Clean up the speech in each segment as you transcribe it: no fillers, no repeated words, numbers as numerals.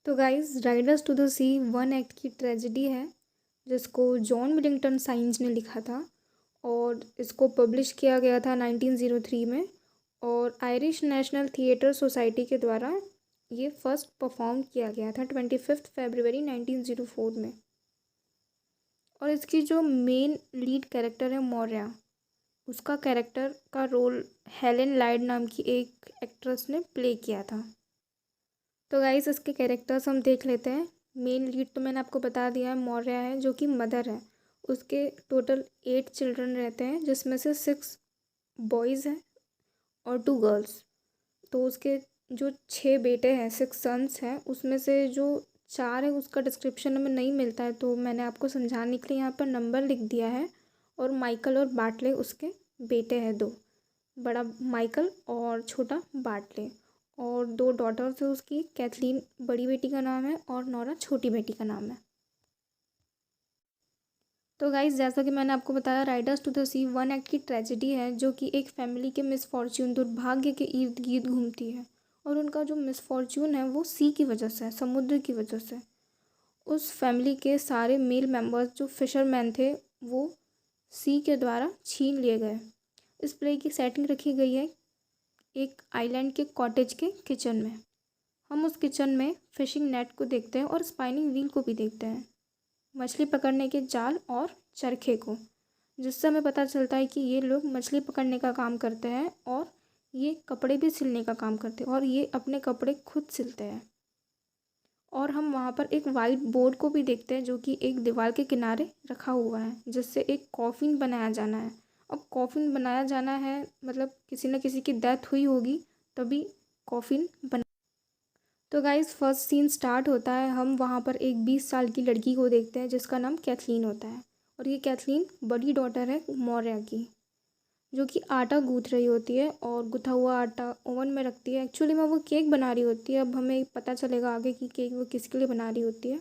तो guys Riders to the Sea one act की tragedy है जिसको जॉन मिलिंगटन साइंस ने लिखा था और इसको पब्लिश किया गया था 1903 में। और आयरिश नेशनल थिएटर सोसाइटी के द्वारा ये फर्स्ट परफॉर्म किया गया था 25 फरवरी 1904 में। और इसकी जो मेन लीड कैरेक्टर है मौर्या, उसका कैरेक्टर का रोल हेलेन लाइड नाम की एक एक्ट्रेस ने प्ले किया था। तो गाइस इसके कैरेक्टर्स हम देख लेते हैं। मेन लीड तो मैंने आपको बता दिया है, मौर्या है जो कि मदर है। उसके टोटल 8 चिल्ड्रन रहते हैं जिसमें से 6 बॉयज़ हैं और 2 गर्ल्स। तो उसके जो 6 बेटे हैं, 6 सन्स हैं, उसमें से जो 4 है उसका डिस्क्रिप्शन हमें नहीं मिलता है, तो मैंने आपको समझाने के लिए यहाँ पर नंबर लिख दिया है। और माइकल और बार्टले उसके बेटे हैं 2, बड़ा माइकल और छोटा बार्टले। और 2 डॉटर्स है उसकी, कैथलीन बड़ी बेटी का नाम है और नोरा छोटी बेटी का नाम है। तो गाइज जैसा कि मैंने आपको बताया, Riders to the Sea one act की ट्रेजेडी है जो कि एक फैमिली के मिसफॉर्च्यून, दुर्भाग्य के इर्द गिर्द घूमती है। और उनका जो मिसफॉर्च्यून है वो सी की वजह से है, समुद्र की वजह से। उस फैमिली के सारे मेल मेंबर्स जो फिशरमैन थे वो सी के द्वारा छीन लिए गए। इस प्ले की सेटिंग रखी गई है एक आइलैंड के कॉटेज के किचन में। हम उस किचन में फिशिंग नेट को देखते हैं और स्पाइनिंग व्हील को भी देखते हैं, मछली पकड़ने के जाल और चरखे को, जिससे हमें पता चलता है कि ये लोग मछली पकड़ने का काम करते हैं और ये कपड़े भी सिलने का काम करते हैं और ये अपने कपड़े खुद सिलते हैं। और हम वहाँ पर एक वाइट बोर्ड को भी देखते हैं जो कि एक दीवार के किनारे रखा हुआ है, जिससे एक कॉफ़िन बनाया जाना है। अब कॉफ़िन बनाया जाना है मतलब किसी न किसी की डेथ हुई होगी तभी कॉफ़िन बना। तो गाइस फर्स्ट सीन स्टार्ट होता है, हम वहाँ पर एक 20 साल की लड़की को देखते हैं जिसका नाम कैथलीन होता है। और ये कैथलीन बड़ी डॉटर है मौर्या की, जो कि आटा गूँथ रही होती है और गुथा हुआ आटा ओवन में रखती है। एक्चुअली में वो केक बना रही होती है, अब हमें पता चलेगा आगे कि केक वो किसके लिए बना रही होती है।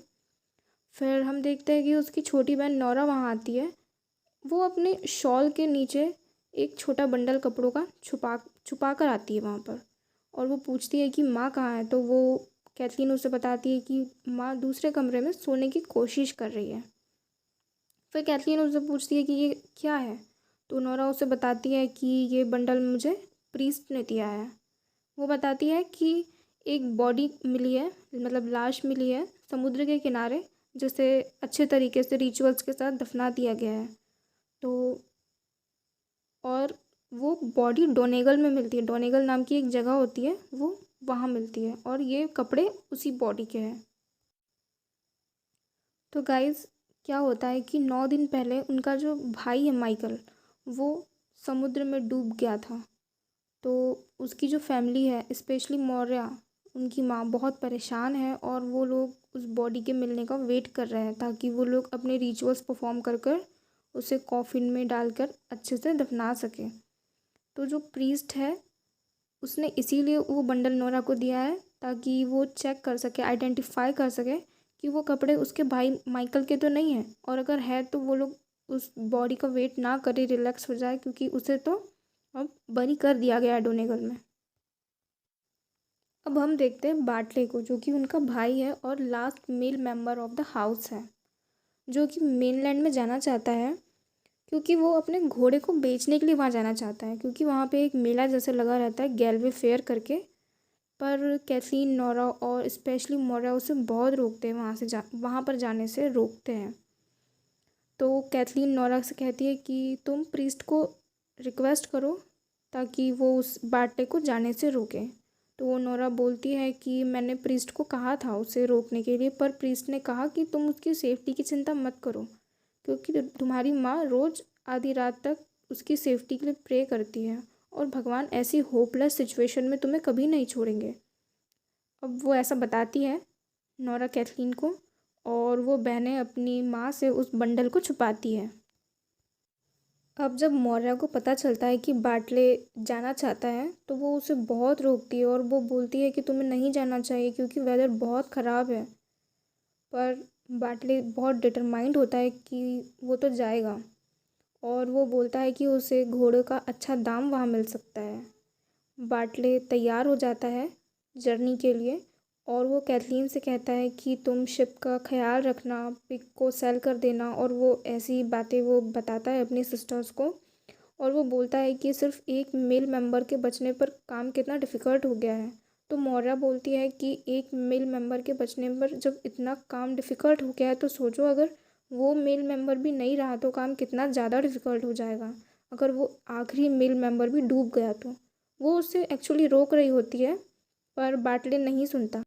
फिर हम देखते हैं कि उसकी छोटी बहन नोरा वहाँ आती है। वो अपने शॉल के नीचे एक छोटा बंडल कपड़ों का छुपा कर आती है वहाँ पर। और वो पूछती है कि माँ कहाँ है, तो वो कैथलीन उसे बताती है कि माँ दूसरे कमरे में सोने की कोशिश कर रही है। फिर कैथलीन उससे पूछती है कि ये क्या है, तो नोरा उसे बताती है कि ये बंडल मुझे प्रीस्ट ने दिया है। वो बताती है कि एक बॉडी मिली है, मतलब लाश मिली है समुद्र के किनारे, जिसे अच्छे तरीके से रिचुअल्स के साथ दफना दिया गया है। तो और वो बॉडी डोनेगल में मिलती है, डोनेगल नाम की एक जगह होती है, वो वहाँ मिलती है और ये कपड़े उसी बॉडी के हैं। तो गाइज़ क्या होता है कि 9 दिन पहले उनका जो भाई है माइकल, वो समुद्र में डूब गया था। तो उसकी जो फैमिली है, स्पेशली मौर्या, उनकी माँ बहुत परेशान है और वो लोग उस बॉडी के मिलने का वेट कर रहे हैं ताकि वो लोग अपने रिचुअल्स परफॉर्म कर कर उसे कॉफिन में डालकर अच्छे से दफना सकें। तो जो प्रीस्ट है उसने इसीलिए वो बंडल नोरा को दिया है ताकि वो चेक कर सके, आइडेंटिफाई कर सके कि वो कपड़े उसके भाई माइकल के तो नहीं हैं, और अगर है तो वो लोग उस बॉडी का वेट ना करे, रिलैक्स हो जाए, क्योंकि उसे तो अब बरी कर दिया गया है डोनेगल में। अब हम देखते हैं बाटले को, जो कि उनका भाई है और last male member of the house है, जो कि मेनलैंड में जाना चाहता है क्योंकि वो अपने घोड़े को बेचने के लिए वहाँ जाना चाहता है, क्योंकि वहाँ पे एक मेला जैसे लगा रहता है, गैलवे फेयर करके। पर कैथलीन, नोरा और स्पेशली मौर्या उसे बहुत रोकते हैं, वहाँ पर जाने से रोकते हैं। तो कैथलीन नोरा से कहती है कि तुम प्रीस्ट को रिक्वेस्ट करो ताकि वो उस बाटे को जाने से रोके। तो वो नोरा बोलती है कि मैंने प्रीस्ट को कहा था उसे रोकने के लिए, पर प्रीस्ट ने कहा कि तुम उसकी सेफ्टी की चिंता मत करो, क्योंकि तुम्हारी माँ रोज़ आधी रात तक उसकी सेफ्टी के लिए प्रे करती है और भगवान ऐसी होपलेस सिचुएशन में तुम्हें कभी नहीं छोड़ेंगे। अब वो ऐसा बताती है नोरा कैथलीन को, और वो बहनें अपनी माँ से उस बंडल को छुपाती है। अब जब मौर्या को पता चलता है कि बाटले जाना चाहता है तो वो उसे बहुत रोकती है और वो बोलती है कि तुम्हें नहीं जाना चाहिए क्योंकि वेदर बहुत ख़राब है। पर बाटले बहुत डिटरमाइंड होता है कि वो तो जाएगा, और वो बोलता है कि उसे घोड़े का अच्छा दाम वहाँ मिल सकता है। बाटले तैयार हो जाता है जर्नी के लिए और वो कैथलीन से कहता है कि तुम शिप का ख्याल रखना, पिग को सेल कर देना, और वो ऐसी बातें वो बताता है अपनी सिस्टर्स को। और वो बोलता है कि सिर्फ एक मेल मेंबर के बचने पर काम कितना डिफ़िकल्ट हो गया है। तो मौर्या बोलती है कि एक मेल मेंबर के बचने पर जब इतना काम डिफ़िकल्ट हो गया है तो सोचो अगर वो मेल मेंबर भी नहीं रहा तो काम कितना ज़्यादा डिफ़िकल्ट हो जाएगा। अगर वो आखिरी मेल मेंबर भी डूब गया तो वो उससे एक्चुअली रोक रही होती है, पर बाटले नहीं सुनता।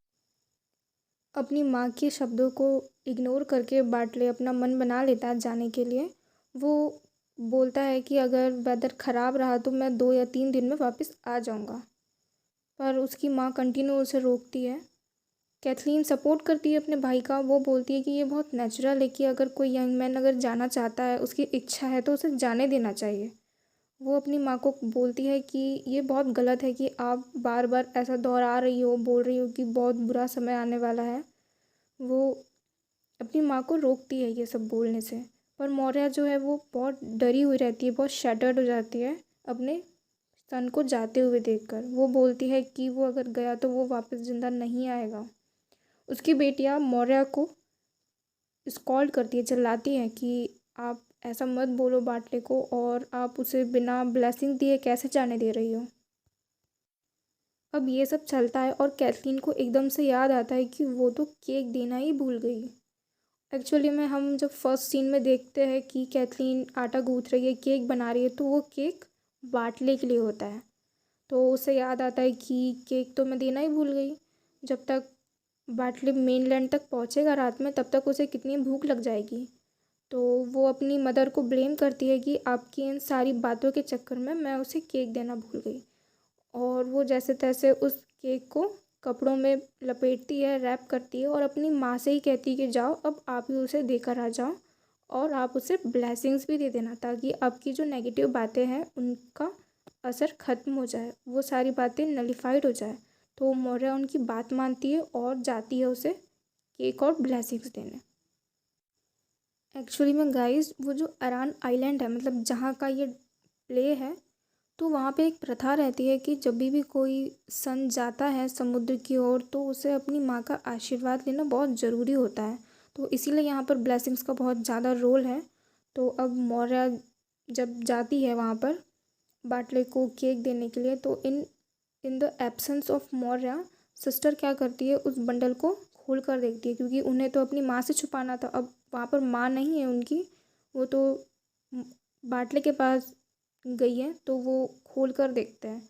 अपनी माँ के शब्दों को इग्नोर करके बाटले अपना मन बना लेता है जाने के लिए। वो बोलता है कि अगर वेदर ख़राब रहा तो मैं 2 या 3 दिन में वापस आ जाऊँगा, पर उसकी माँ कंटिन्यू उसे रोकती है। कैथलीन सपोर्ट करती है अपने भाई का। वो बोलती है कि ये बहुत नेचुरल है कि अगर कोई यंग मैन अगर जाना चाहता है, उसकी इच्छा है तो उसे जाने देना चाहिए। वो अपनी माँ को बोलती है कि ये बहुत गलत है कि आप बार बार ऐसा दोहरा रही हो, बोल रही हो कि बहुत बुरा समय आने वाला है। वो अपनी माँ को रोकती है ये सब बोलने से, पर मौर्या जो है वो बहुत डरी हुई रहती है, बहुत शैटर्ड हो जाती है अपने सन को जाते हुए देखकर। वो बोलती है कि वो अगर गया तो वो वापस ज़िंदा नहीं आएगा। उसकी बेटियाँ मौर्या को स्कॉल्ड करती है, चिल्लाती हैं कि आप ऐसा मत बोलो बाटले को, और आप उसे बिना ब्लेसिंग दिए कैसे जाने दे रही हो। अब ये सब चलता है और कैथलीन को एकदम से याद आता है कि वो तो केक देना ही भूल गई। एक्चुअली में हम जब फर्स्ट सीन में देखते हैं कि कैथलीन आटा गूँथ रही है, केक बना रही है, तो वो केक बाटले के लिए होता है। तो उसे याद आता है कि केक तो मैं देना ही भूल गई। जब तक बाटले मेनलैंड तक पहुँचेगा रात में तब तक उसे कितनी भूख लग जाएगी। तो वो अपनी मदर को ब्लेम करती है कि आपकी इन सारी बातों के चक्कर में मैं उसे केक देना भूल गई। और वो जैसे तैसे उस केक को कपड़ों में लपेटती है, रैप करती है, और अपनी माँ से ही कहती है कि जाओ अब आप ही उसे देकर आ जाओ, और आप उसे ब्लेसिंग्स भी दे देना ताकि आपकी जो नेगेटिव बातें हैं उनका असर ख़त्म हो जाए, वो सारी बातें नलिफाइड हो जाए। तो मौर्या उनकी बात मानती है और जाती है उसे केक और ब्लेसिंग्स देने। एक्चुअली में गाइस वो जो अरान आइलैंड है, मतलब जहाँ का ये प्ले है, तो वहाँ पे एक प्रथा रहती है कि जब भी कोई सन जाता है समुद्र की ओर तो उसे अपनी माँ का आशीर्वाद लेना बहुत ज़रूरी होता है। तो इसीलिए यहाँ पर ब्लेसिंग्स का बहुत ज़्यादा रोल है। तो अब मौर्या जब जाती है वहाँ पर बाटले को केक देने के लिए, तो in in the absence of Maurya sister क्या करती है, उस बंडल को खोल कर देखती है, क्योंकि उन्हें तो अपनी माँ से छुपाना था। अब वहाँ पर माँ नहीं है उनकी, वो तो बाटले के पास गई है, तो वो खोल कर देखते हैं।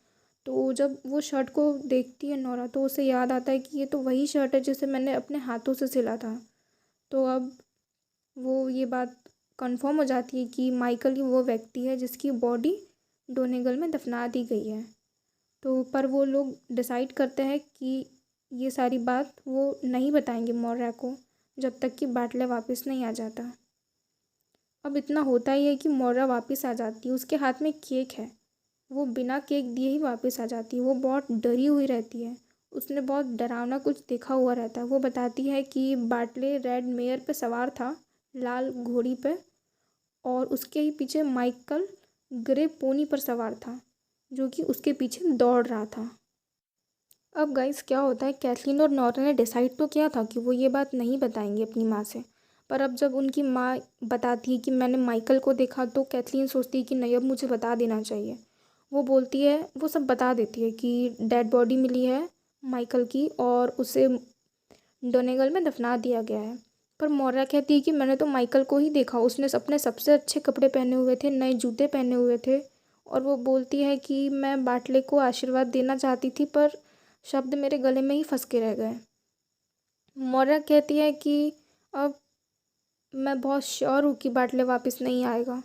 तो जब वो शर्ट को देखती है नोरा, तो उसे याद आता है कि ये तो वही शर्ट है जिसे मैंने अपने हाथों से सिला था। तो अब वो ये बात कंफर्म हो जाती है कि माइकल ही वो व्यक्ति है जिसकी बॉडी डोनेगल में दफना दी गई है। तो पर वो लोग डिसाइड करते हैं कि ये सारी बात वो नहीं बताएंगे मौर्या को जब तक कि बाटले वापस नहीं आ जाता। अब इतना होता ही है कि मौर्या वापस आ जाती है, उसके हाथ में केक है। वो बिना केक दिए ही वापस आ जाती है। वो बहुत डरी हुई रहती है, उसने बहुत डरावना कुछ देखा हुआ रहता है। वो बताती है कि बाटले रेड मेयर पे सवार था, लाल घोड़ी पे, और उसके ही पीछे माइकल ग्रे पोनी पर सवार था जो कि उसके पीछे दौड़ रहा था। अब गाइस क्या होता है, कैथलीन और नोरा ने डिसाइड तो किया था कि वो ये बात नहीं बताएंगे अपनी माँ से, पर अब जब उनकी माँ बताती है कि मैंने माइकल को देखा, तो कैथलीन सोचती है कि नहीं अब मुझे बता देना चाहिए। वो बोलती है, वो सब बता देती है कि डेड बॉडी मिली है माइकल की और उसे डोनेगल में दफना दिया गया है। पर मौर्या कहती है कि मैंने तो माइकल को ही देखा, उसने अपने सबसे अच्छे कपड़े पहने हुए थे, नए जूते पहने हुए थे। और वो बोलती है कि मैं बाटले को आशीर्वाद देना चाहती थी पर शब्द मेरे गले में ही फंस के रह गए। मौर्या कहती है कि अब मैं बहुत श्योर हूँ कि बाटले वापस नहीं आएगा,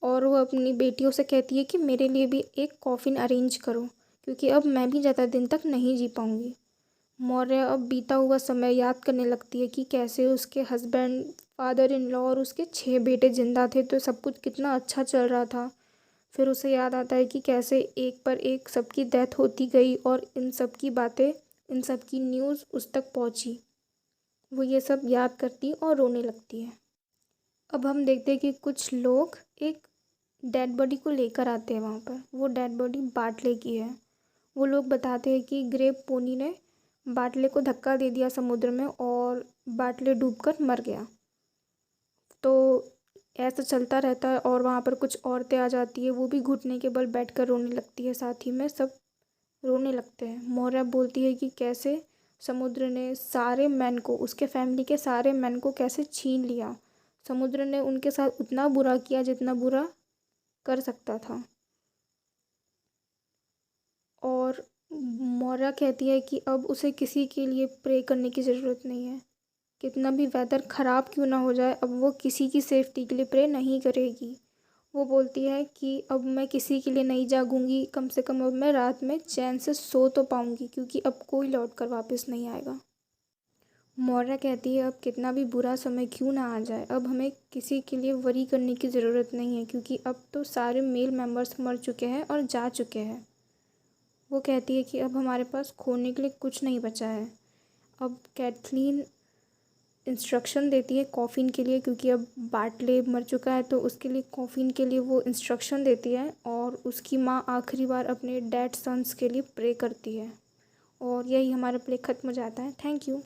और वो अपनी बेटियों से कहती है कि मेरे लिए भी एक कॉफ़िन अरेंज करो, क्योंकि अब मैं भी ज़्यादा दिन तक नहीं जी पाऊँगी। मौर्य अब बीता हुआ समय याद करने लगती है कि कैसे उसके हस्बैंड, फादर इन लॉ और उसके 6 बेटे जिंदा थे, तो सब कुछ कितना अच्छा चल रहा था। फिर उसे याद आता है कि कैसे एक पर एक सबकी डेथ होती गई और इन सब की बातें, इन सब की न्यूज़ उस तक पहुंची। वो ये सब याद करती और रोने लगती है। अब हम देखते हैं कि कुछ लोग एक डेड बॉडी को लेकर आते हैं वहाँ पर। वो डेड बॉडी बाटले की है। वो लोग बताते हैं कि ग्रे पोनी ने बाटले को धक्का दे दिया समुद्र में और बाटले डूबकर मर गया। तो ऐसा चलता रहता है और वहाँ पर कुछ औरतें आ जाती है, वो भी घुटने के बल बैठकर रोने लगती है, साथ ही में सब रोने लगते हैं। मौर्य बोलती है कि कैसे समुद्र ने सारे मैन को, उसके फैमिली के सारे मैन को कैसे छीन लिया। समुद्र ने उनके साथ उतना बुरा किया जितना बुरा कर सकता था। और मौर्य कहती है कि अब उसे किसी के लिए प्रे करने की ज़रूरत नहीं है। कितना भी वेदर ख़राब क्यों ना हो जाए, अब वो किसी की सेफ्टी के लिए प्रे नहीं करेगी। वो बोलती है कि अब मैं किसी के लिए नहीं जागूंगी, कम से कम अब मैं रात में चैन से सो तो पाऊंगी, क्योंकि अब कोई लौट कर वापस नहीं आएगा। मौर्य कहती है अब कितना भी बुरा समय क्यों ना आ जाए, अब हमें किसी के लिए वरी करने की ज़रूरत नहीं है, क्योंकि अब तो सारे मेल मेंबर्स मर चुके हैं और जा चुके हैं। वो कहती है कि अब हमारे पास खोने के लिए कुछ नहीं बचा है। अब कैथलीन इंस्ट्रक्शन देती है कॉफ़िन के लिए, क्योंकि अब बाटले मर चुका है तो उसके लिए कॉफ़िन के लिए वो इंस्ट्रक्शन देती है। और उसकी माँ आखिरी बार अपने डैड सन्स के लिए प्रे करती है। और यही हमारा प्ले ख़त्म हो जाता है। Thank you.